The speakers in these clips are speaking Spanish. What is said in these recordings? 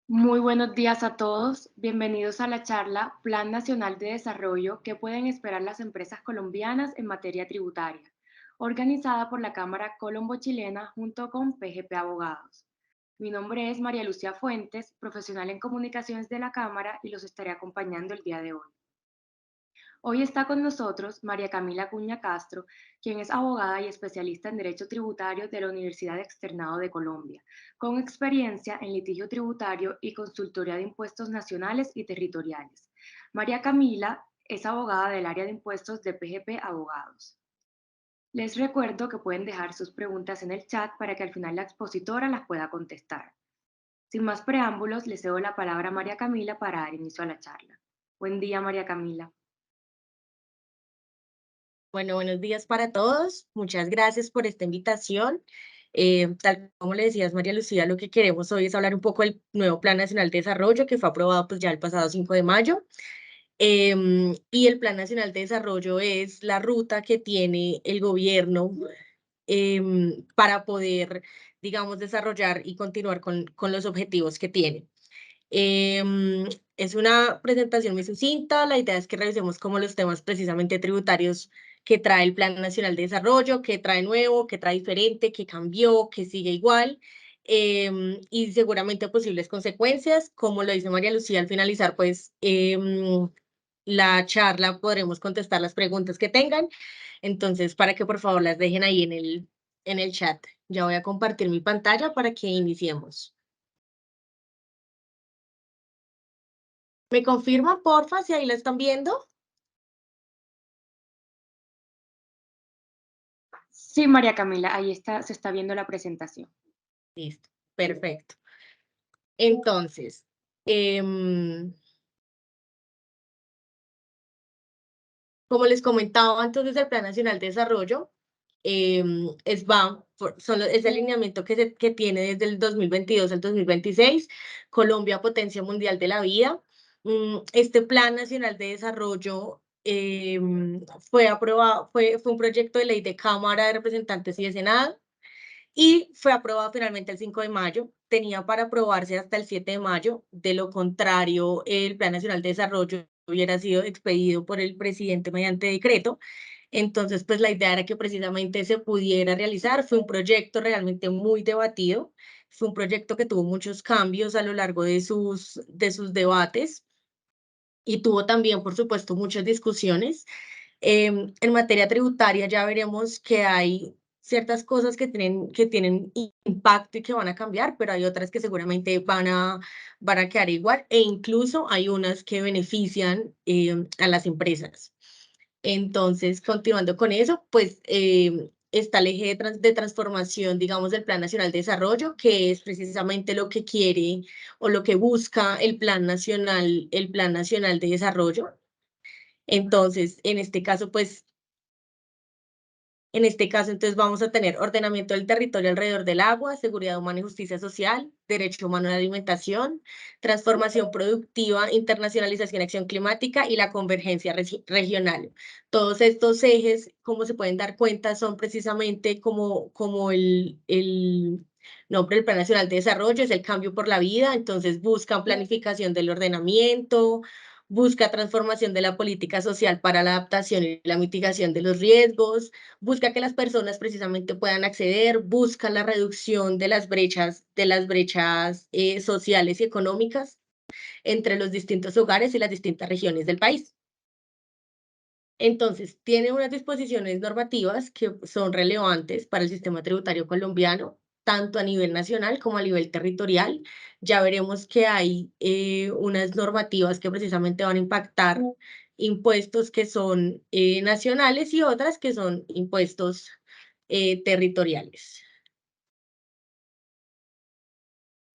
Muy buenos días a todos. Bienvenidos a la charla Plan Nacional de Desarrollo que pueden esperar las empresas colombianas en materia tributaria, organizada por la Cámara Colombo-Chilena junto con PGP Abogados. Mi nombre es María Lucía Fuentes, profesional en comunicaciones de la Cámara y los estaré acompañando el día de hoy. Hoy está con nosotros María Camila Cuña Castro, quien es abogada y especialista en Derecho Tributario de la Universidad Externado de Colombia, con experiencia en litigio tributario y consultoría de impuestos nacionales y territoriales. María Camila es abogada del área de impuestos de PGP Abogados. Les recuerdo que pueden dejar sus preguntas en el chat para que al final la expositora las pueda contestar. Sin más preámbulos, le cedo la palabra a María Camila para dar inicio a la charla. Buen día, María Camila. Bueno, buenos días para todos. Muchas gracias por esta invitación. Tal como le decías, María Lucía, lo que queremos hoy es hablar un poco del nuevo Plan Nacional de Desarrollo que fue aprobado pues ya el pasado 5 de mayo. Y el Plan Nacional de Desarrollo es la ruta que tiene el gobierno para poder, digamos, desarrollar y continuar con los objetivos que tiene. Em, es una presentación muy sucinta. La idea es que revisemos como los temas precisamente tributarios que trae el Plan Nacional de Desarrollo, qué trae nuevo, qué trae diferente, qué cambió, qué sigue igual, y seguramente posibles consecuencias. Como lo dice María Lucía, al finalizar, pues la charla podremos contestar las preguntas que tengan. Entonces, para que por favor las dejen ahí en el chat. Ya voy a compartir mi pantalla para que iniciemos. ¿Me confirman, porfa, si ahí la están viendo? Sí, María Camila, ahí está, se está viendo la presentación. Listo, perfecto. Entonces, como les comentaba, entonces el Plan Nacional de Desarrollo es el lineamiento que tiene desde el 2022 al 2026, Colombia, potencia mundial de la vida. Este Plan Nacional de Desarrollo fue aprobado, fue un proyecto de ley de Cámara de Representantes y de Senado y fue aprobado finalmente el 5 de mayo. Tenía para aprobarse hasta el 7 de mayo. De lo contrario, el Plan Nacional de Desarrollo hubiera sido expedido por el presidente mediante decreto. Entonces, pues la idea era que precisamente se pudiera realizar. Fue un proyecto realmente muy debatido. Fue un proyecto que tuvo muchos cambios a lo largo de sus debates y tuvo también, por supuesto, muchas discusiones. En materia tributaria ya veremos que hay ciertas cosas que tienen impacto y que van a cambiar, pero hay otras que seguramente van a quedar igual e incluso hay unas que benefician a las empresas. Entonces, continuando con eso, pues está el eje de transformación, digamos, del Plan Nacional de Desarrollo, que es precisamente lo que quiere o lo que busca el Plan Nacional de Desarrollo. Entonces, en este caso, entonces vamos a tener ordenamiento del territorio alrededor del agua, seguridad humana y justicia social, derecho humano a la alimentación, transformación productiva, internacionalización y acción climática y la convergencia regional. Todos estos ejes, como se pueden dar cuenta, son precisamente como el nombre del Plan Nacional de Desarrollo, es el cambio por la vida, entonces buscan planificación del ordenamiento, busca transformación de la política social para la adaptación y la mitigación de los riesgos, busca que las personas precisamente puedan acceder, busca la reducción de las brechas sociales y económicas entre los distintos hogares y las distintas regiones del país. Entonces, tiene unas disposiciones normativas que son relevantes para el sistema tributario colombiano, tanto a nivel nacional como a nivel territorial. Ya veremos que hay unas normativas que precisamente van a impactar impuestos que son nacionales y otras que son impuestos territoriales.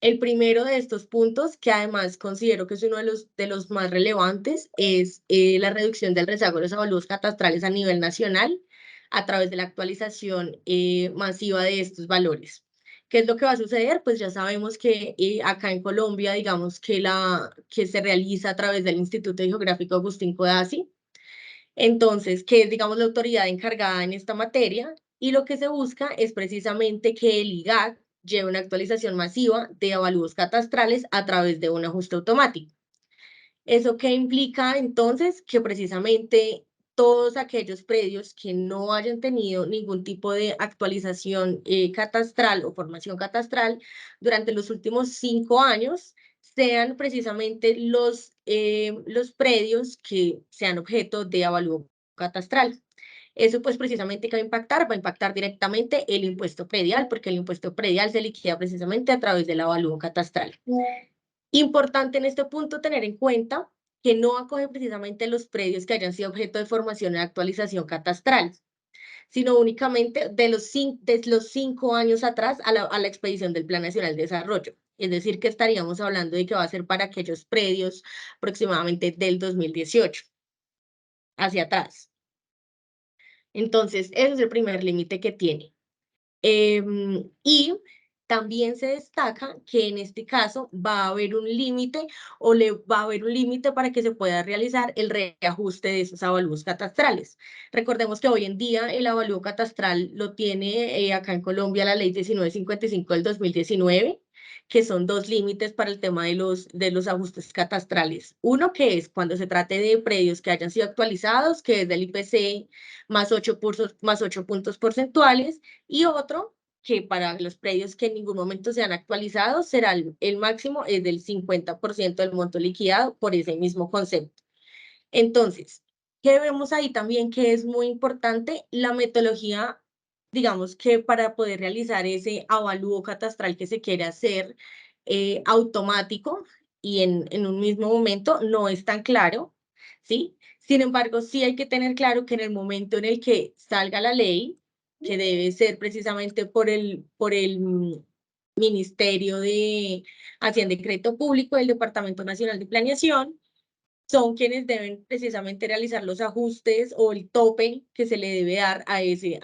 El primero de estos puntos, que además considero que es uno de los más relevantes, es la reducción del rezago de los avalúos catastrales a nivel nacional a través de la actualización masiva de estos valores. ¿Qué es lo que va a suceder? Pues ya sabemos que acá en Colombia, digamos que se realiza a través del Instituto Geográfico Agustín Codazzi, entonces, que es, digamos, la autoridad encargada en esta materia, y lo que se busca es precisamente que el IGAC lleve una actualización masiva de avalúos catastrales a través de un ajuste automático. ¿Eso qué implica entonces? Que precisamente todos aquellos predios que no hayan tenido ningún tipo de actualización catastral o formación catastral durante los últimos 5 años sean precisamente los predios que sean objeto de avalúo catastral. Eso pues precisamente ¿qué va a impactar directamente el impuesto predial, porque el impuesto predial se liquida precisamente a través del avalúo catastral. Importante en este punto tener en cuenta que no acoge precisamente los predios que hayan sido objeto de formación y actualización catastral, sino únicamente de los 5 años atrás a la expedición del Plan Nacional de Desarrollo. Es decir, que estaríamos hablando de que va a ser para aquellos predios aproximadamente del 2018 hacia atrás. Entonces, ese es el primer límite que tiene. Y también se destaca que en este caso va a haber un límite o le va a haber un límite para que se pueda realizar el reajuste de esos avalúos catastrales. Recordemos que hoy en día el avalúo catastral lo tiene acá en Colombia la ley 1955 del 2019, que son dos límites para el tema de los ajustes catastrales. Uno que es cuando se trate de predios que hayan sido actualizados, que es del IPC más 8 puntos porcentuales, y otro que para los predios que en ningún momento se han actualizado será el máximo es del 50% del monto liquidado por ese mismo concepto. Entonces, ¿qué vemos ahí también que es muy importante? La metodología, digamos que para poder realizar ese avalúo catastral que se quiere hacer automático y en un mismo momento no es tan claro, ¿sí? Sin embargo, sí hay que tener claro que en el momento en el que salga la ley, que debe ser precisamente por el Ministerio de Hacienda y Crédito Público del Departamento Nacional de Planeación, son quienes deben precisamente realizar los ajustes o el tope que se le debe dar a ese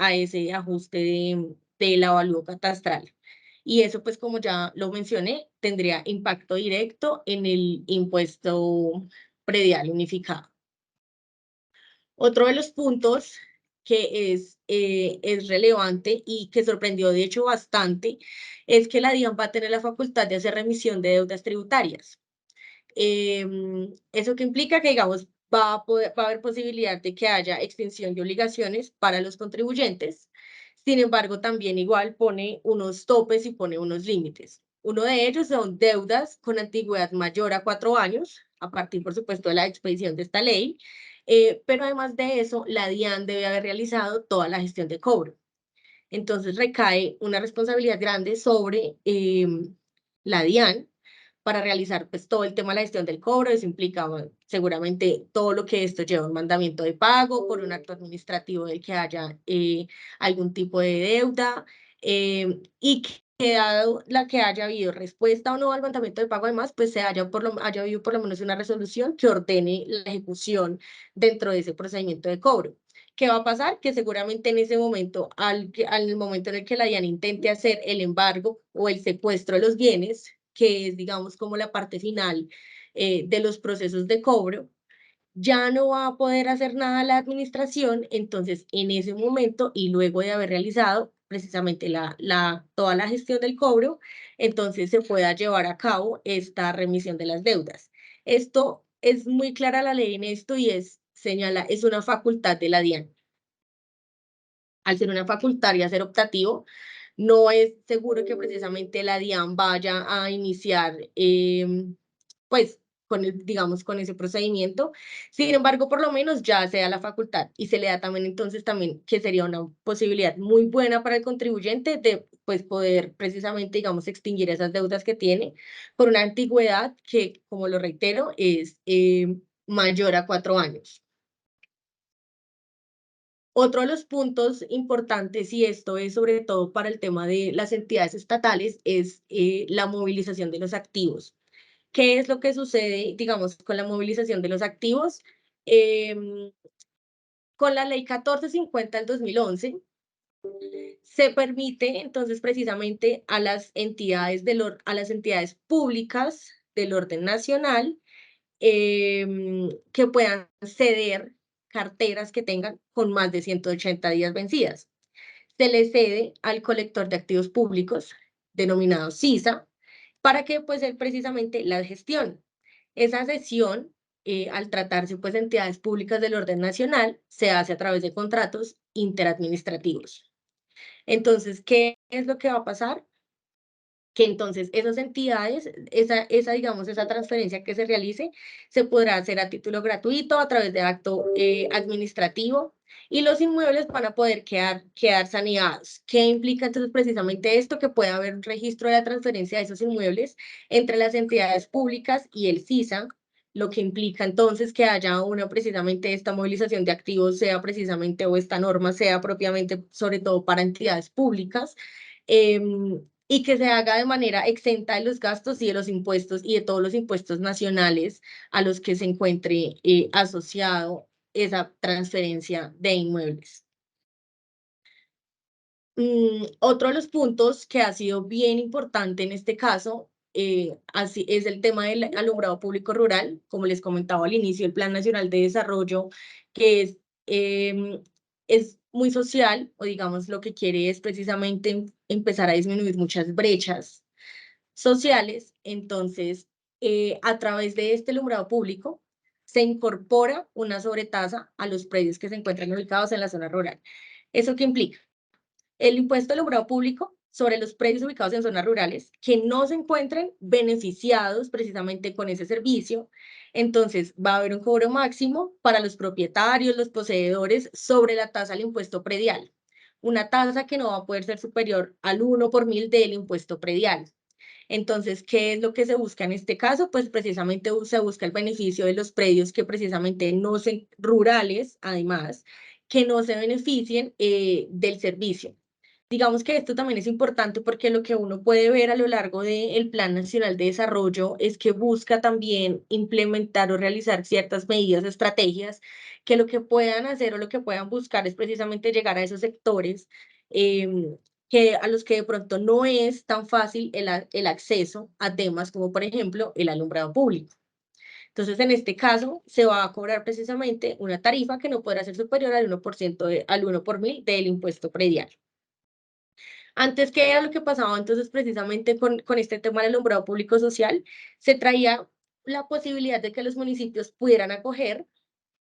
ajuste del avalúo catastral. Y eso, pues como ya lo mencioné, tendría impacto directo en el impuesto predial unificado. Otro de los puntos que es relevante y que sorprendió de hecho bastante es que la DIAN va a tener la facultad de hacer remisión de deudas tributarias. Eso que implica que, digamos, va a haber posibilidad de que haya extinción de obligaciones para los contribuyentes. Sin embargo, también igual pone unos topes y pone unos límites. Uno de ellos son deudas con antigüedad mayor a 4 años, a partir, por supuesto, de la expedición de esta ley. Pero además de eso, la DIAN debe haber realizado toda la gestión de cobro. Entonces recae una responsabilidad grande sobre la DIAN para realizar pues todo el tema de la gestión del cobro. Eso implica bueno, seguramente todo lo que esto lleva, un mandamiento de pago por un acto administrativo del que haya algún tipo de deuda y que dado la que haya habido respuesta o no al mandamiento de pago, además, pues haya habido por lo menos una resolución que ordene la ejecución dentro de ese procedimiento de cobro. ¿Qué va a pasar? Que seguramente en ese momento, al momento en el que la DIAN intente hacer el embargo o el secuestro de los bienes, que es, digamos, como la parte final de los procesos de cobro, ya no va a poder hacer nada la administración, entonces en ese momento y luego de haber realizado precisamente toda la gestión del cobro, entonces se pueda llevar a cabo esta remisión de las deudas. Esto es muy clara la ley en esto y es una facultad de la DIAN. Al ser una facultad y a ser optativo, no es seguro que precisamente la DIAN vaya a iniciar, pues, digamos, con ese procedimiento. Sin embargo, por lo menos ya se da la facultad y se le da también, entonces, también que sería una posibilidad muy buena para el contribuyente de, pues, poder precisamente, digamos, extinguir esas deudas que tiene por una antigüedad que, como lo reitero, es mayor a 4 años. Otro de los puntos importantes, y esto es sobre todo para el tema de las entidades estatales, es la movilización de los activos. ¿Qué es lo que sucede, digamos, con la movilización de los activos? Em, con la ley 1450 del 2011 se permite entonces precisamente a las entidades, a las entidades públicas del orden nacional que puedan ceder carteras que tengan con más de 180 días vencidas. Se le cede al colector de activos públicos, denominado CISA, para que pues él precisamente la gestione. Esa cesión, al tratarse pues de entidades públicas del orden nacional, se hace a través de contratos interadministrativos. Entonces, ¿qué es lo que va a pasar? Que entonces esas entidades, digamos, esa transferencia que se realice, se podrá hacer a título gratuito a través de acto administrativo y los inmuebles van a poder quedar saneados. ¿Qué implica entonces precisamente esto? Que puede haber un registro de la transferencia de esos inmuebles entre las entidades públicas y el CISA, lo que implica entonces que haya una precisamente esta movilización de activos, sea precisamente o esta norma sea propiamente, sobre todo para entidades públicas. Y que se haga de manera exenta de los gastos y de los impuestos y de todos los impuestos nacionales a los que se encuentre asociado esa transferencia de inmuebles. Otro de los puntos que ha sido bien importante en este caso así es el tema del alumbrado público rural, como les comentaba al inicio, el Plan Nacional de Desarrollo, que es muy social, o digamos lo que quiere es precisamente empezar a disminuir muchas brechas sociales. Entonces, a través de este alumbrado público, se incorpora una sobretasa a los predios que se encuentran ubicados en la zona rural. ¿Eso qué implica? El impuesto al alumbrado público sobre los predios ubicados en zonas rurales que no se encuentren beneficiados precisamente con ese servicio. Entonces, va a haber un cobro máximo para los propietarios, los poseedores, sobre la tasa del impuesto predial. Una tasa que no va a poder ser superior al 1 por 1000 del impuesto predial. Entonces, ¿qué es lo que se busca en este caso? Pues precisamente se busca el beneficio de los predios que precisamente no sean rurales, además, que no se beneficien del servicio. Digamos que esto también es importante porque lo que uno puede ver a lo largo del Plan Nacional de Desarrollo es que busca también implementar o realizar ciertas medidas, estrategias, que lo que puedan hacer o lo que puedan buscar es precisamente llegar a esos sectores a los que de pronto no es tan fácil el acceso a temas como, por ejemplo, el alumbrado público. Entonces, en este caso, se va a cobrar precisamente una tarifa que no podrá ser superior al 1%, al 1 por 1000 del impuesto predial. Antes, ¿qué era lo que pasaba? Entonces, precisamente con este tema del alumbrado público social, se traía la posibilidad de que los municipios pudieran acoger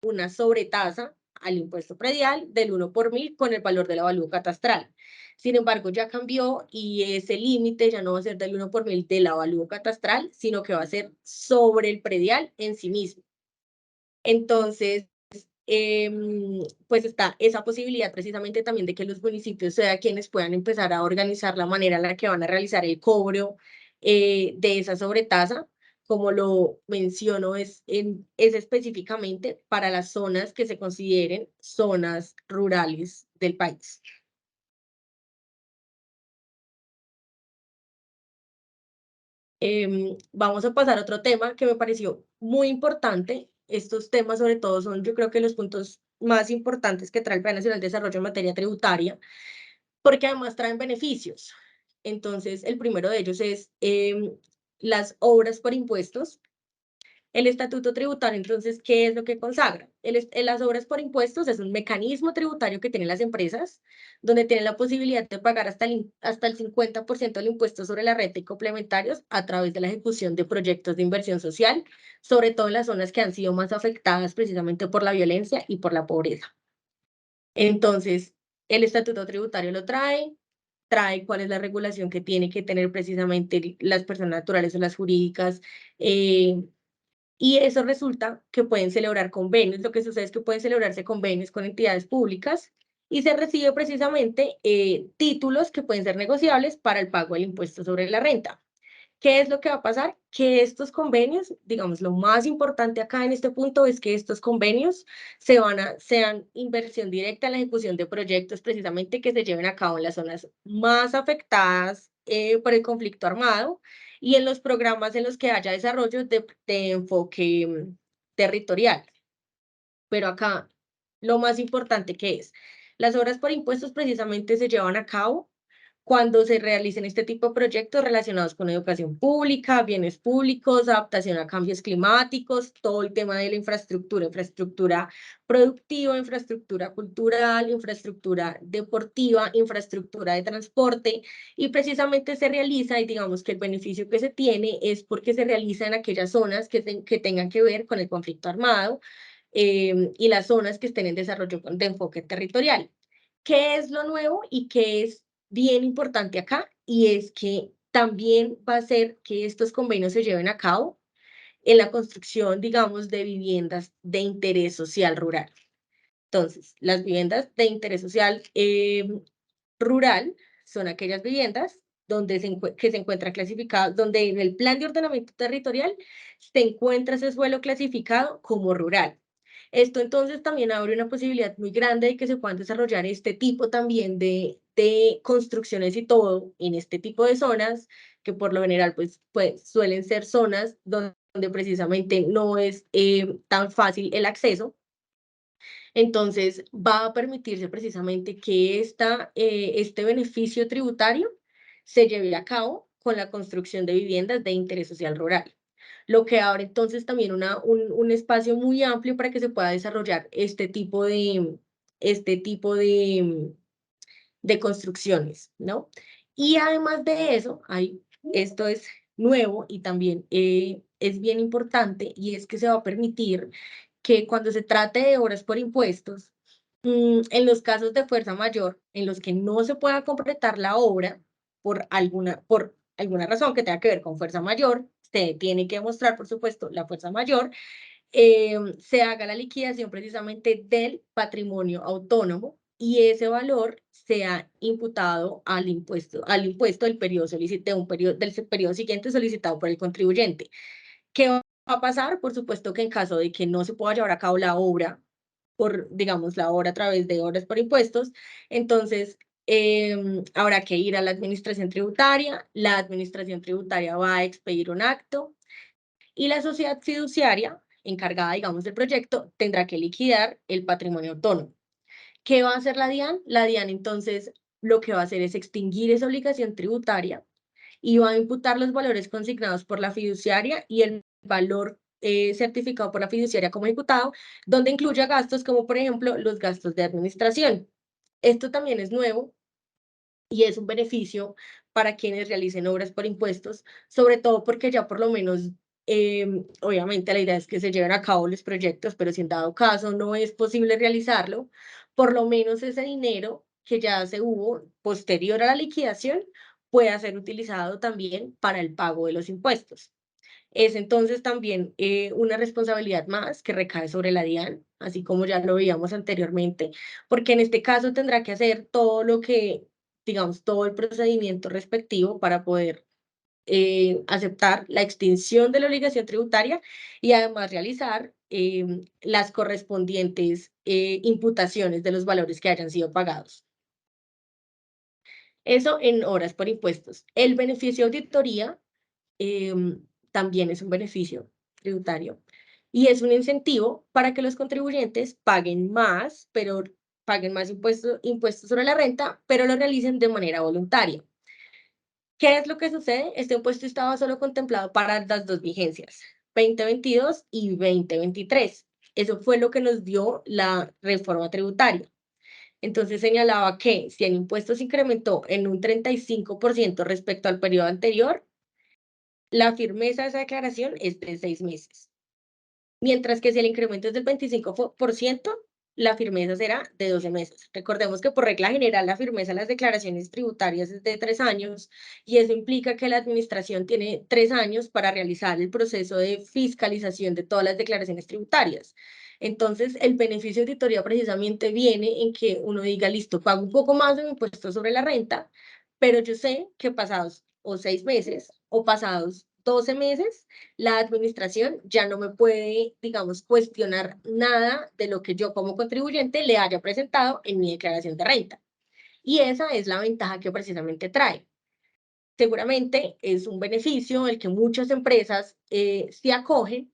una sobretasa al impuesto predial del 1 por 1000 con el valor del avalúo catastral. Sin embargo, ya cambió y ese límite ya no va a ser del 1 por 1000 del avalúo catastral, sino que va a ser sobre el predial en sí mismo. Entonces, pues está esa posibilidad precisamente también de que los municipios sean quienes puedan empezar a organizar la manera en la que van a realizar el cobro de esa sobretasa. Como lo menciono, es específicamente para las zonas que se consideren zonas rurales del país. Vamos a pasar a otro tema que me pareció muy importante. Estos temas sobre todo son, yo creo que los puntos más importantes que trae el Plan Nacional de Desarrollo en materia tributaria, porque además traen beneficios. Entonces, el primero de ellos es las obras por impuestos. El estatuto tributario, entonces, ¿qué es lo que consagra? Las obras por impuestos es un mecanismo tributario que tienen las empresas, donde tienen la posibilidad de pagar hasta el 50% del impuesto sobre la renta y complementarios a través de la ejecución de proyectos de inversión social, sobre todo en las zonas que han sido más afectadas precisamente por la violencia y por la pobreza. Entonces, el estatuto tributario lo trae cuál es la regulación que tiene que tener precisamente las personas naturales o las jurídicas, y eso resulta que pueden celebrar convenios. Lo que sucede es que pueden celebrarse convenios con entidades públicas y se recibe precisamente títulos que pueden ser negociables para el pago del impuesto sobre la renta. ¿Qué es lo que va a pasar? Que estos convenios, digamos, lo más importante acá en este punto es que estos convenios sean inversión directa en la ejecución de proyectos precisamente que se lleven a cabo en las zonas más afectadas por el conflicto armado y en los programas en los que haya desarrollo de enfoque territorial. Pero acá lo más importante que es, las obras por impuestos precisamente se llevan a cabo cuando se realicen este tipo de proyectos relacionados con educación pública, bienes públicos, adaptación a cambios climáticos, todo el tema de la infraestructura, infraestructura productiva, infraestructura cultural, infraestructura deportiva, infraestructura de transporte, y precisamente se realiza, y digamos que el beneficio que se tiene es porque se realiza en aquellas zonas que tengan que ver con el conflicto armado, y las zonas que estén en desarrollo de enfoque territorial. ¿Qué es lo nuevo y qué es bien importante acá? Y es que también va a ser que estos convenios se lleven a cabo en la construcción, digamos, de viviendas de interés social rural. Entonces, las viviendas de interés social rural son aquellas viviendas que se encuentran clasificadas, donde en el plan de ordenamiento territorial se encuentra ese suelo clasificado como rural. Esto entonces también abre una posibilidad muy grande de que se puedan desarrollar este tipo también de construcciones y todo en este tipo de zonas, que por lo general pues suelen ser zonas donde precisamente no es tan fácil el acceso. Entonces, va a permitirse precisamente que este beneficio tributario se lleve a cabo con la construcción de viviendas de interés social rural, lo que abre entonces también un espacio muy amplio para que se pueda desarrollar este tipo de construcciones, ¿no? Y además de eso, esto es nuevo y también es bien importante, y es que se va a permitir que cuando se trate de obras por impuestos, en los casos de fuerza mayor, en los que no se pueda completar la obra por alguna razón que tenga que ver con fuerza mayor, se tiene que demostrar, por supuesto, la fuerza mayor, se haga la liquidación precisamente del patrimonio autónomo y ese valor sea imputado al impuesto del periodo del periodo siguiente solicitado por el contribuyente. ¿Qué va a pasar? Por supuesto que en caso de que no se pueda llevar a cabo la obra digamos, la obra a través de obras por impuestos, entonces habrá que ir a la administración tributaria va a expedir un acto y la sociedad fiduciaria, encargada, digamos, del proyecto, tendrá que liquidar el patrimonio autónomo. ¿Qué va a hacer la DIAN? La DIAN entonces lo que va a hacer es extinguir esa obligación tributaria y va a imputar los valores consignados por la fiduciaria y el valor certificado por la fiduciaria como imputado, donde incluya gastos como, por ejemplo, los gastos de administración. Esto también es nuevo y es un beneficio para quienes realicen obras por impuestos, sobre todo porque ya por lo menos, obviamente la idea es que se lleven a cabo los proyectos, pero si en dado caso no es posible realizarlo, por lo menos ese dinero que ya se hubo posterior a la liquidación pueda ser utilizado también para el pago de los impuestos. Es entonces también una responsabilidad más que recae sobre la DIAN, así como ya lo veíamos anteriormente, porque en este caso tendrá que hacer todo lo que, digamos, todo el procedimiento respectivo para poder aceptar la extinción de la obligación tributaria y además realizar las correspondientes imputaciones de los valores que hayan sido pagados. Eso en horas por impuestos. El beneficio de auditoría también es un beneficio tributario y es un incentivo para que los contribuyentes paguen más, pero paguen más impuestos sobre la renta, pero lo realicen de manera voluntaria. ¿Qué es lo que sucede? Este impuesto estaba solo contemplado para las dos vigencias, 2022 y 2023. Eso fue lo que nos dio la reforma tributaria. Entonces señalaba que si el impuesto se incrementó en un 35% respecto al periodo anterior, la firmeza de esa declaración es de 6 meses. Mientras que si el incremento es del 25%, la firmeza será de 12 meses. Recordemos que por regla general la firmeza de las declaraciones tributarias es de 3 años y eso implica que la administración tiene 3 años para realizar el proceso de fiscalización de todas las declaraciones tributarias. Entonces, el beneficio de auditoría precisamente viene en que uno diga, listo, pago un poco más de mi impuesto sobre la renta, pero yo sé que pasados o 6 meses o pasados 12 meses, la administración ya no me puede, digamos, cuestionar nada de lo que yo como contribuyente le haya presentado en mi declaración de renta. Y esa es la ventaja que precisamente trae. Seguramente es un beneficio el que muchas empresas se acogen,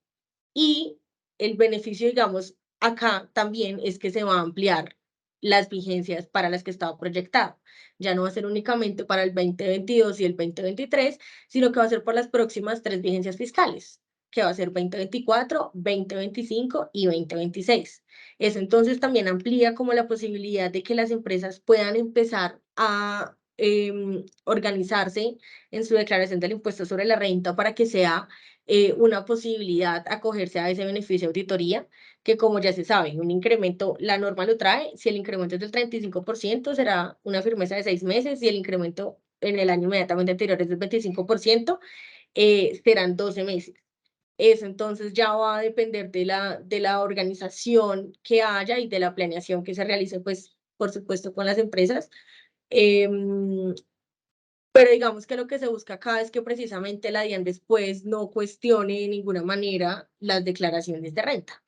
y el beneficio, digamos, acá también es que se va a ampliar las vigencias para las que estaba proyectado. Ya no va a ser únicamente para el 2022 y el 2023, sino que va a ser por las próximas 3 vigencias fiscales, que va a ser 2024, 2025 y 2026. Eso entonces también amplía como la posibilidad de que las empresas puedan empezar a organizarse en su declaración del impuesto sobre la renta para que sea una posibilidad acogerse a ese beneficio de auditoría, que como ya se sabe, un incremento, la norma lo trae, si el incremento es del 35%, será una firmeza de 6 meses, y el incremento en el año inmediatamente anterior es del 25%, serán 12 meses. Eso entonces ya va a depender de la organización que haya y de la planeación que se realice, pues, por supuesto, con las empresas. Em, pero digamos que lo que se busca acá es que precisamente la DIAN después no cuestione de ninguna manera las declaraciones de renta.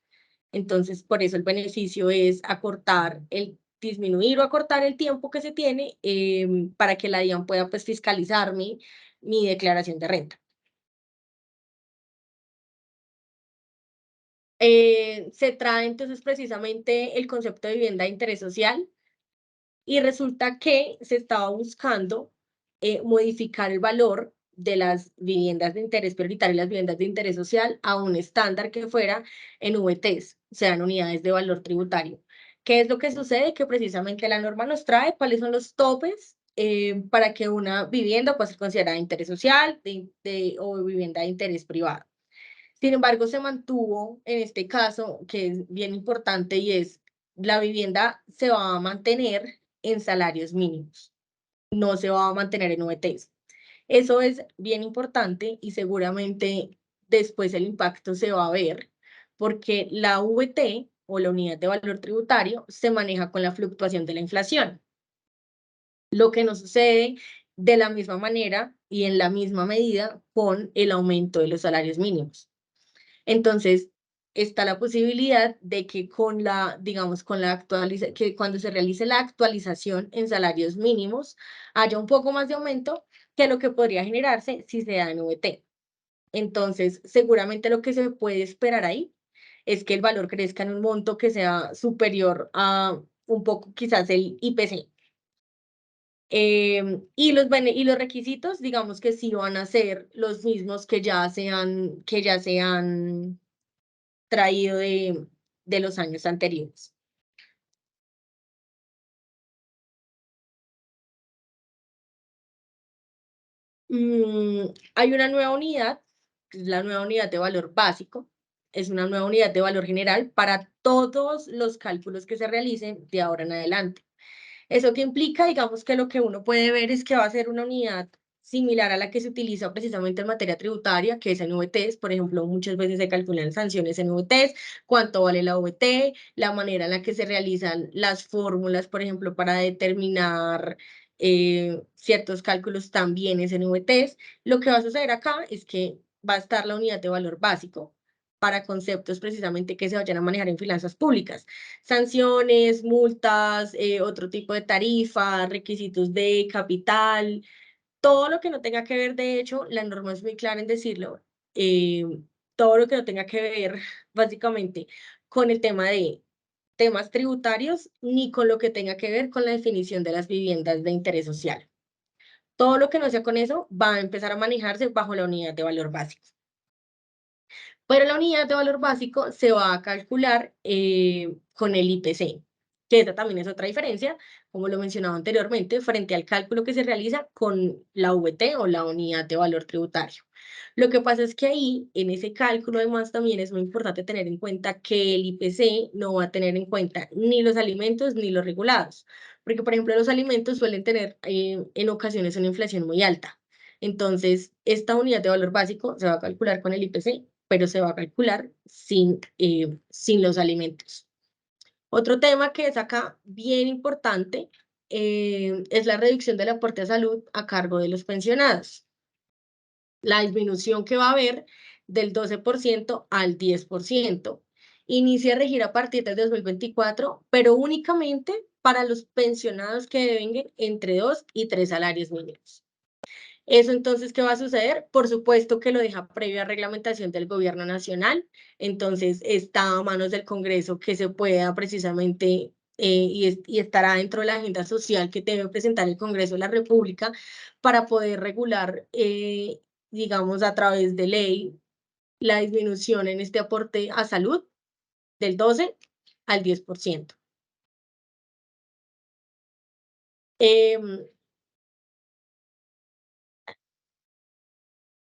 Entonces, por eso el beneficio es disminuir o acortar el tiempo que se tiene para que la DIAN pueda pues fiscalizar mi declaración de renta. Se trae entonces precisamente el concepto de vivienda de interés social. Y resulta que se estaba buscando modificar el valor de las viviendas de interés prioritario y las viviendas de interés social a un estándar que fuera en VTs, o sea, en unidades de valor tributario. ¿Qué es lo que sucede? Que precisamente la norma nos trae cuáles son los topes para que una vivienda pueda ser considerada de interés social o vivienda de interés privado. Sin embargo, se mantuvo en este caso, que es bien importante, y es la vivienda se va a mantener en salarios mínimos, no se va a mantener en VTs. Eso es bien importante y seguramente después el impacto se va a ver porque la VT o la unidad de valor tributario se maneja con la fluctuación de la inflación, lo que no sucede de la misma manera y en la misma medida con el aumento de los salarios mínimos. Entonces, está la posibilidad de que digamos, que cuando se realice la actualización en salarios mínimos, haya un poco más de aumento que lo que podría generarse si se da en VT. Entonces, seguramente lo que se puede esperar ahí es que el valor crezca en un monto que sea superior a un poco, quizás el IPC. Y los requisitos, digamos que sí van a ser los mismos que ya se han traído de los años anteriores. Hay una nueva unidad, que es la nueva unidad de valor básico. Es una nueva unidad de valor general para todos los cálculos que se realicen de ahora en adelante. ¿Eso que implica? Digamos que lo que uno puede ver es que va a ser una unidad similar a la que se utiliza precisamente en materia tributaria, que es en VTs. Por ejemplo, muchas veces se calculan sanciones en VTs, cuánto vale la VT, la manera en la que se realizan las fórmulas, por ejemplo, para determinar ciertos cálculos también es en VTs. Lo que va a suceder acá es que va a estar la unidad de valor básico para conceptos precisamente que se vayan a manejar en finanzas públicas: sanciones, multas, otro tipo de tarifa, requisitos de capital, todo lo que no tenga que ver. De hecho, la norma es muy clara en decirlo, eh, todo lo que no tenga que ver básicamente con el tema de temas tributarios, ni con lo que tenga que ver con la definición de las viviendas de interés social. Todo lo que no sea con eso va a empezar a manejarse bajo la unidad de valor básico. Pero la unidad de valor básico se va a calcular con el IPC, que esa también es otra diferencia, como lo mencionaba anteriormente, frente al cálculo que se realiza con la VT o la unidad de valor tributario. Lo que pasa es que ahí, en ese cálculo, además, también es muy importante tener en cuenta que el IPC no va a tener en cuenta ni los alimentos ni los regulados, porque, por ejemplo, los alimentos suelen tener en ocasiones una inflación muy alta. Entonces, esta unidad de valor básico se va a calcular con el IPC, pero se va a calcular sin los alimentos. Otro tema que es acá bien importante es la reducción del aporte a salud a cargo de los pensionados. la disminución que va a haber del 12% al 10%. Inicia a regir a partir del 2024, pero únicamente para los pensionados que deben entre 2 y 3 salarios mínimos. Eso entonces, ¿qué va a suceder? Por supuesto que lo deja previa reglamentación del gobierno nacional, entonces está a manos del Congreso que se pueda precisamente y estará dentro de la agenda social que debe presentar el Congreso de la República para poder regular, digamos, a través de ley, la disminución en este aporte a salud del 12 al 10%. Em,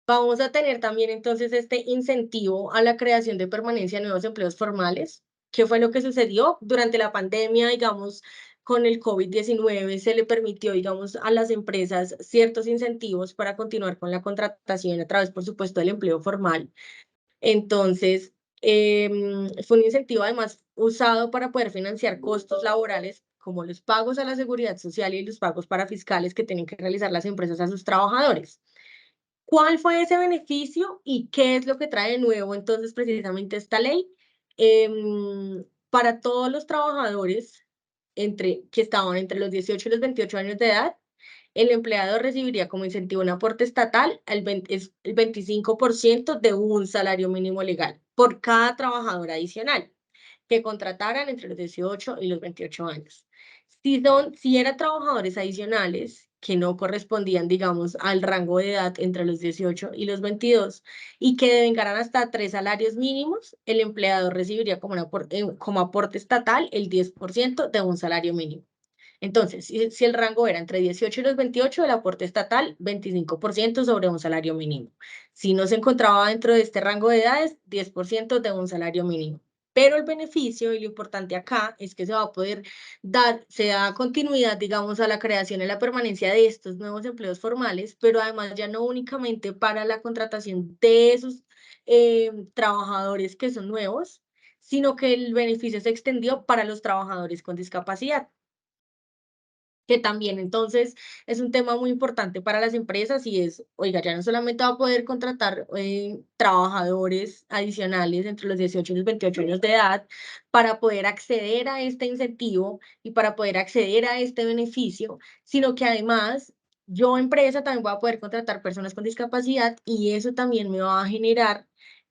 Vamos a tener también entonces este incentivo a la creación de permanencia de nuevos empleos formales. ¿Qué fue lo que sucedió durante la pandemia, digamos, con el COVID-19? Se le permitió, digamos, a las empresas ciertos incentivos para continuar con la contratación a través, por supuesto, del empleo formal. Entonces, fue un incentivo además usado para poder financiar costos laborales como los pagos a la seguridad social y los pagos para fiscales que tienen que realizar las empresas a sus trabajadores. ¿Cuál fue ese beneficio y qué es lo que trae de nuevo entonces precisamente esta ley? Para todos los trabajadores que estaban entre los 18 y los 28 años de edad, el empleado recibiría como incentivo un aporte estatal el 25% de un salario mínimo legal por cada trabajador adicional que contrataran entre los 18 y los 28 años. Si eran trabajadores adicionales que no correspondían, digamos, al rango de edad entre los 18 y los 22 y que devengaran hasta 3 salarios mínimos, el empleador recibiría como aporte estatal el 10% de un salario mínimo. Entonces, si el rango era entre 18 y los 28, el aporte estatal, 25% sobre un salario mínimo. Si no se encontraba dentro de este rango de edades, 10% de un salario mínimo. Pero el beneficio y lo importante acá es que se va a poder se da continuidad, digamos, a la creación y la permanencia de estos nuevos empleos formales, pero además ya no únicamente para la contratación de esos trabajadores que son nuevos, sino que el beneficio se extendió para los trabajadores con discapacidad, que también entonces es un tema muy importante para las empresas y es, oiga, ya no solamente va a poder contratar trabajadores adicionales entre los 18 y los 28 años de edad para poder acceder a este incentivo y para poder acceder a este beneficio, sino que además yo, empresa, también voy a poder contratar personas con discapacidad y eso también me va a generar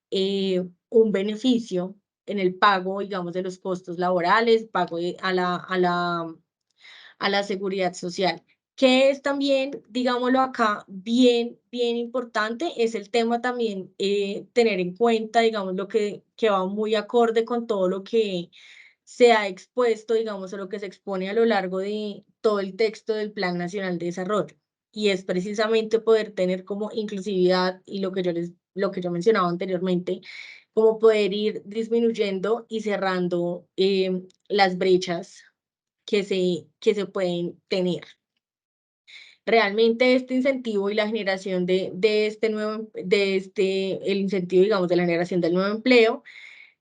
un beneficio en el pago, digamos, de los costos laborales, pago a la seguridad social. Que es también, digámoslo acá, bien, bien importante, es el tema también tener en cuenta, digamos, que va muy acorde con todo lo que se ha expuesto, digamos, o lo que se expone a lo largo de todo el texto del Plan Nacional de Desarrollo. Y es precisamente poder tener como inclusividad y lo que yo mencionaba anteriormente, como poder ir disminuyendo y cerrando las brechas que se pueden tener. Realmente este incentivo y la generación el incentivo, digamos, de la generación del nuevo empleo,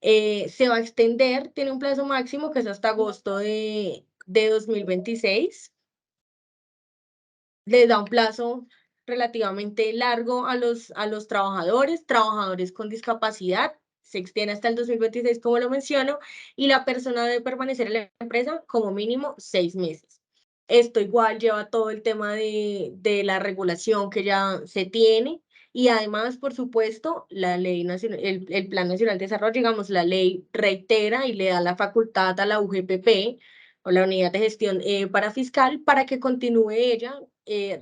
se va a extender, tiene un plazo máximo que es hasta agosto de 2026. Les da un plazo relativamente largo a los trabajadores con discapacidad, se extiende hasta el 2026, como lo menciono, y la persona debe permanecer en la empresa como mínimo 6 meses. Esto igual lleva todo el tema de la regulación que ya se tiene y además, por supuesto, la ley nacional, el Plan Nacional de Desarrollo, digamos, la ley reitera y le da la facultad a la UGPP o la Unidad de Gestión Parafiscal para que continúe ella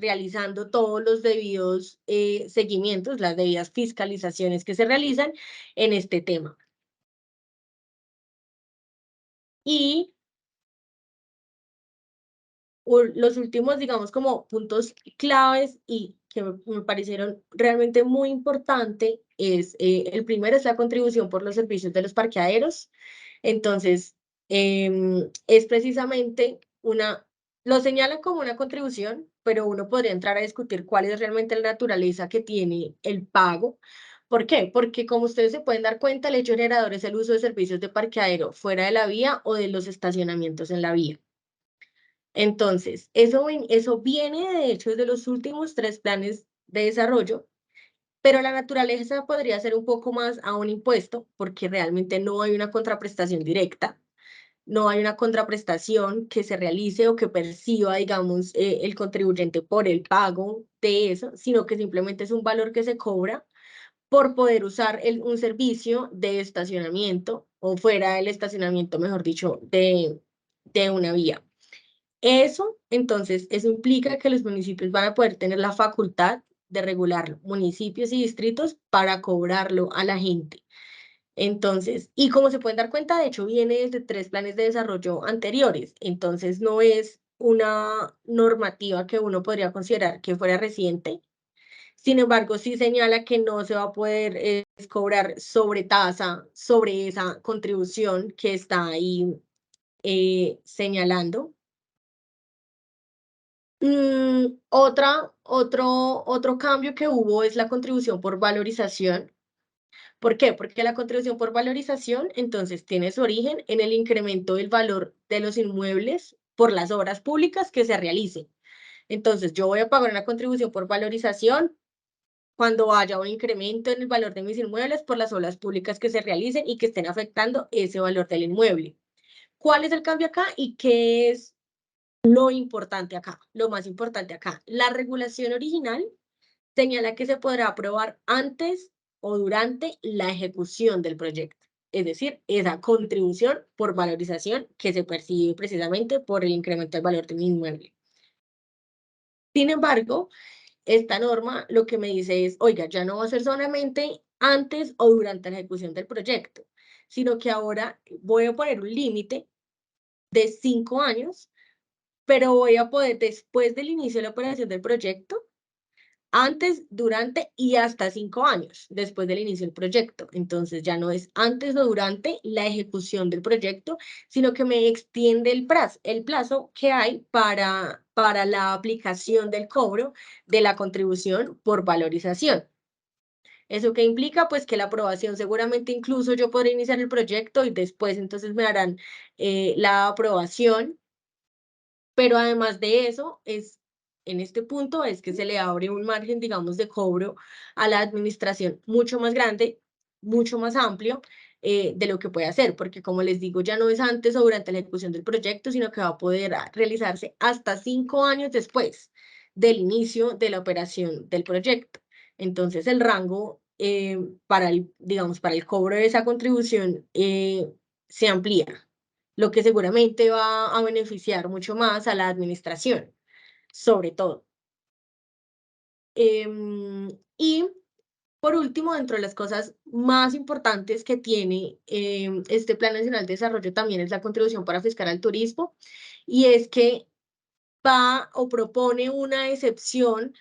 realizando todos los debidos seguimientos, las debidas fiscalizaciones que se realizan en este tema. Y los últimos, digamos, como puntos claves y que me parecieron realmente muy importante es, el primero es la contribución por los servicios de los parqueaderos. Entonces, es precisamente lo señalan como una contribución, pero uno podría entrar a discutir cuál es realmente la naturaleza que tiene el pago. ¿Por qué? Porque como ustedes se pueden dar cuenta, el hecho generador es el uso de servicios de parqueadero fuera de la vía o de los estacionamientos en la vía. Entonces, eso viene de hecho de los últimos 3 planes de desarrollo pero la naturaleza podría ser un poco más a un impuesto, porque realmente no hay una contraprestación directa, no hay una contraprestación que se realice o que perciba, digamos, el contribuyente por el pago de eso, sino que simplemente es un valor que se cobra por poder usar un servicio de estacionamiento o fuera del estacionamiento, mejor dicho, de una vía. Eso, entonces, eso implica que los municipios van a poder tener la facultad de regularlo, municipios y distritos, para cobrarlo a la gente. Entonces, y como se pueden dar cuenta, de hecho, viene desde 3 planes de desarrollo anteriores. Entonces, no es una normativa que uno podría considerar que fuera reciente. Sin embargo, sí señala que no se va a poder cobrar sobre tasa sobre esa contribución que está ahí señalando. Otro cambio que hubo es la contribución por valorización. ¿Por qué? Porque la contribución por valorización, entonces, tiene su origen en el incremento del valor de los inmuebles por las obras públicas que se realicen. Entonces, yo voy a pagar una contribución por valorización cuando haya un incremento en el valor de mis inmuebles por las obras públicas que se realicen y que estén afectando ese valor del inmueble. ¿Cuál es el cambio acá y qué es lo importante acá? Lo más importante acá, la regulación original señala que se podrá aprobar antes o durante la ejecución del proyecto, es decir, esa contribución por valorización que se percibe precisamente por el incremento del valor de mi inmueble. Sin embargo, esta norma lo que me dice es, oiga, ya no va a ser solamente antes o durante la ejecución del proyecto, sino que ahora voy a poner un límite de 5 años, pero voy a poder, después del inicio de la operación del proyecto, antes, durante y hasta 5 años después del inicio del proyecto. Entonces ya no es antes o durante la ejecución del proyecto, sino que me extiende el plazo que hay para la aplicación del cobro de la contribución por valorización. ¿Eso qué implica? Pues que la aprobación, seguramente incluso yo podré iniciar el proyecto y después entonces me darán la aprobación, pero además de eso, en este punto es que se le abre un margen, digamos, de cobro a la administración mucho más grande, mucho más amplio de lo que puede hacer, porque como les digo, ya no es antes o durante la ejecución del proyecto, sino que va a poder realizarse hasta 5 años después del inicio de la operación del proyecto. Entonces, el rango para digamos, para el cobro de esa contribución se amplía, lo que seguramente va a beneficiar mucho más a la administración, sobre todo. Y por último, dentro de las cosas más importantes que tiene este Plan Nacional de Desarrollo también es la contribución para fiscal al turismo, y es que va o propone una excepción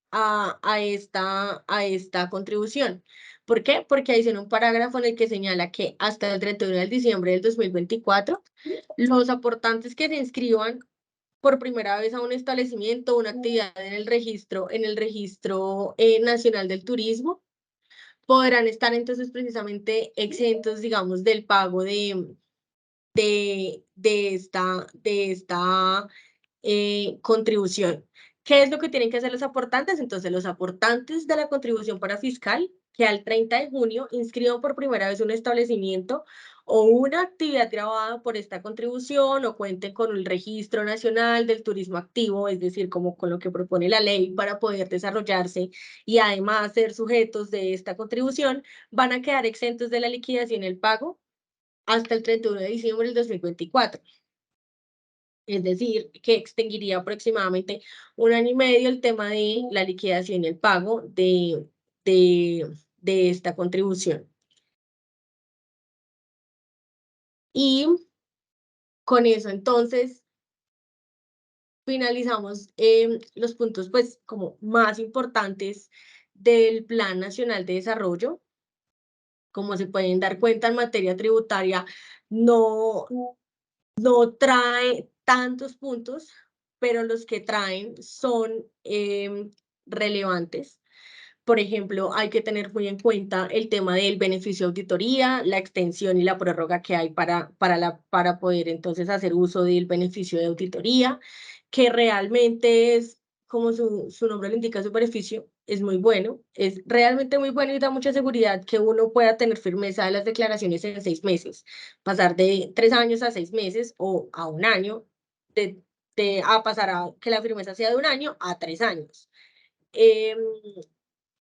a esta contribución. ¿Por qué? Porque ahí tiene un parágrafo en el que señala que hasta el 31 de diciembre del 2024, los aportantes que se inscriban por primera vez a un establecimiento o una actividad en el registro nacional del turismo, podrán estar entonces precisamente exentos, digamos, del pago de esta contribución. ¿Qué es lo que tienen que hacer los aportantes? Entonces, los aportantes de la contribución para fiscal que al 30 de junio inscriban por primera vez un establecimiento o una actividad grabada por esta contribución o cuenten con el registro nacional del turismo activo, es decir, como con lo que propone la ley para poder desarrollarse y además ser sujetos de esta contribución, van a quedar exentos de la liquidación y el pago hasta el 31 de diciembre del 2024. Es decir, que extinguiría aproximadamente 1 año y medio el tema de la liquidación y el pago de esta contribución. Y con eso, entonces, finalizamos los puntos, pues, como más importantes del Plan Nacional de Desarrollo. Como se pueden dar cuenta, en materia tributaria no, no trae tantos puntos, pero los que traen son relevantes. Por ejemplo, hay que tener muy en cuenta el tema del beneficio de auditoría, la extensión y la prórroga que hay para poder entonces hacer uso del beneficio de auditoría, que realmente es como su nombre lo indica, su beneficio es muy bueno, es realmente muy bueno y da mucha seguridad que uno pueda tener firmeza de las declaraciones en 6 meses, pasar de 3 años a 6 meses o a un año, de, a pasar a que la firmeza sea de un año a 3 años. Em,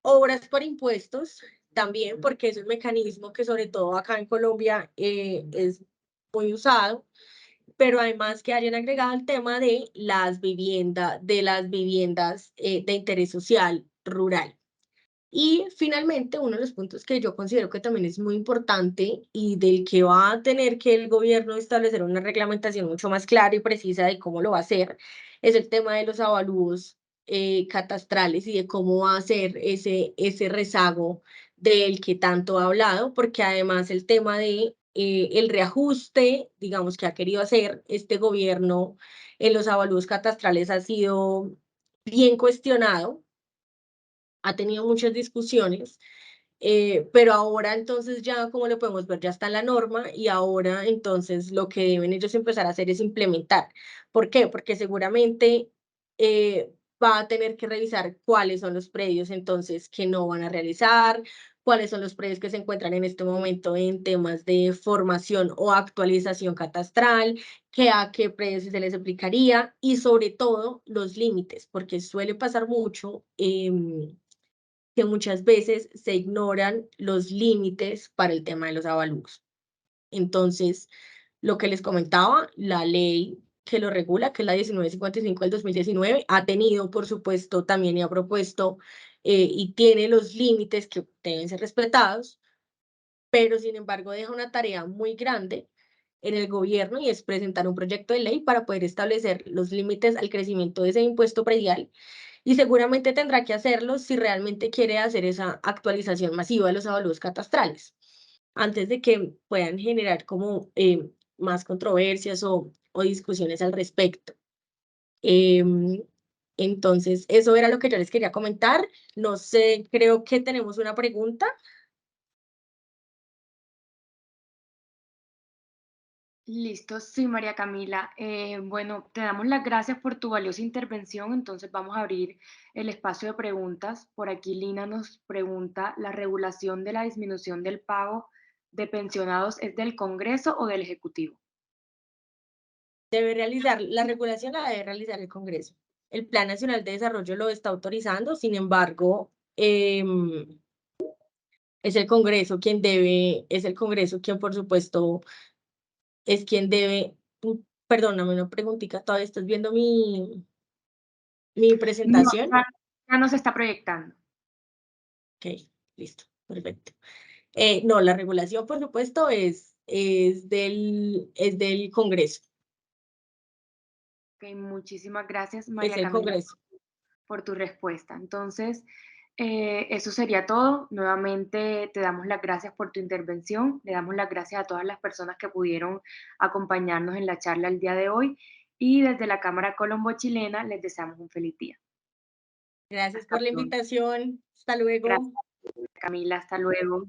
Obras por impuestos también, porque es un mecanismo que sobre todo acá en Colombia es muy usado, pero además que hayan agregado el tema de las viviendas de interés social rural. Y finalmente, uno de los puntos que yo considero que también es muy importante y del que va a tener que el gobierno establecer una reglamentación mucho más clara y precisa de cómo lo va a hacer, es el tema de los avalúos catastrales y de cómo va a ser ese rezago del que tanto ha hablado, porque además el tema de el reajuste, digamos, que ha querido hacer este gobierno en los avalúos catastrales ha sido bien cuestionado, ha tenido muchas discusiones, pero ahora entonces ya, como lo podemos ver, ya está la norma y ahora entonces lo que deben ellos empezar a hacer es implementar. ¿Por qué? Porque seguramente va a tener que revisar cuáles son los predios entonces que no van a realizar, cuáles son los predios que se encuentran en este momento en temas de formación o actualización catastral, que a qué predios se les aplicaría y sobre todo los límites, porque suele pasar mucho. Que muchas veces se ignoran los límites para el tema de los avalúos. Entonces, lo que les comentaba, la ley que lo regula, que es la 1955 del 2019, ha tenido, por supuesto, también y ha propuesto y tiene los límites que deben ser respetados, pero sin embargo deja una tarea muy grande en el gobierno y es presentar un proyecto de ley para poder establecer los límites al crecimiento de ese impuesto predial y seguramente tendrá que hacerlo si realmente quiere hacer esa actualización masiva de los avalúos catastrales, antes de que puedan generar como más controversias o discusiones al respecto. Em, entonces, eso era lo que yo les quería comentar. No sé, creo que tenemos una pregunta. Listo, sí, María Camila. Bueno, te damos las gracias por tu valiosa intervención. Entonces vamos a abrir el espacio de preguntas. Por aquí Lina nos pregunta, ¿la regulación de la disminución del pago de pensionados es del Congreso o del Ejecutivo? Debe realizar, la regulación la debe realizar el Congreso. El Plan Nacional de Desarrollo lo está autorizando, sin embargo, es el Congreso quien debe, es el Congreso quien, por supuesto, es quien debe. Perdóname, una preguntita, ¿todavía estás viendo mi No, presentación? ya no se está proyectando. Ok, listo, perfecto. No, la regulación, por supuesto, es del Congreso, Ok, muchísimas gracias, es María el Camila, Congreso. por tu respuesta. Entonces, eso sería todo. Nuevamente te damos las gracias por tu intervención. Le damos las gracias a todas las personas que pudieron acompañarnos en la charla el día de hoy. Y desde la Cámara Colombo Chilena les deseamos un feliz día. Gracias Hasta por la pronto. invitación. Hasta Gracias, luego. Camila. Hasta luego.